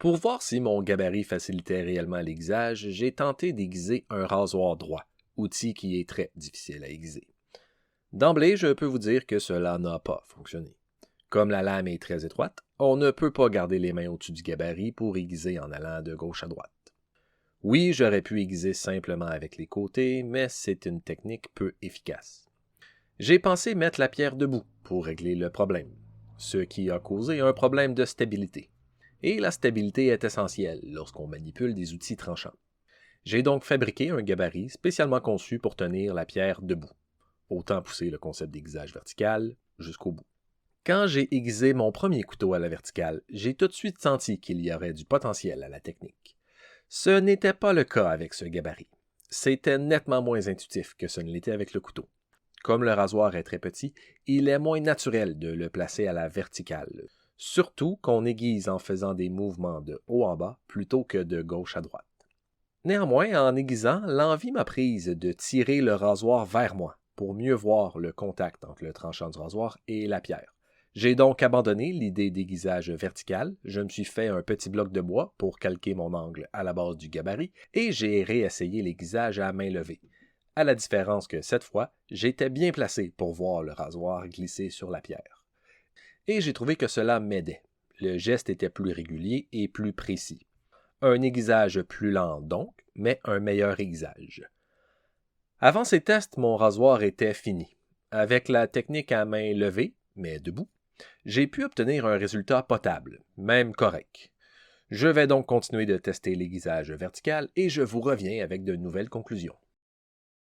Pour voir si mon gabarit facilitait réellement l'aiguisage, j'ai tenté d'aiguiser un rasoir droit, outil qui est très difficile à aiguiser. D'emblée, je peux vous dire que cela n'a pas fonctionné. Comme la lame est très étroite, on ne peut pas garder les mains au-dessus du gabarit pour aiguiser en allant de gauche à droite. Oui, j'aurais pu aiguiser simplement avec les côtés, mais c'est une technique peu efficace. J'ai pensé mettre la pierre debout pour régler le problème, ce qui a causé un problème de stabilité. Et la stabilité est essentielle lorsqu'on manipule des outils tranchants. J'ai donc fabriqué un gabarit spécialement conçu pour tenir la pierre debout. Autant pousser le concept d'aiguisage vertical jusqu'au bout. Quand j'ai aiguisé mon premier couteau à la verticale, j'ai tout de suite senti qu'il y aurait du potentiel à la technique. Ce n'était pas le cas avec ce gabarit. C'était nettement moins intuitif que ce ne l'était avec le couteau. Comme le rasoir est très petit, il est moins naturel de le placer à la verticale, surtout qu'on aiguise en faisant des mouvements de haut en bas plutôt que de gauche à droite. Néanmoins, en aiguisant, l'envie m'a prise de tirer le rasoir vers moi pour mieux voir le contact entre le tranchant du rasoir et la pierre. J'ai donc abandonné l'idée d'aiguisage vertical, je me suis fait un petit bloc de bois pour calquer mon angle à la base du gabarit et j'ai réessayé l'aiguisage à main levée. À la différence que cette fois, j'étais bien placé pour voir le rasoir glisser sur la pierre. Et j'ai trouvé que cela m'aidait. Le geste était plus régulier et plus précis. Un aiguisage plus lent donc, mais un meilleur aiguisage. Avant ces tests, mon rasoir était fini. Avec la technique à main levée, mais debout, j'ai pu obtenir un résultat potable, même correct. Je vais donc continuer de tester l'aiguisage vertical et je vous reviens avec de nouvelles conclusions.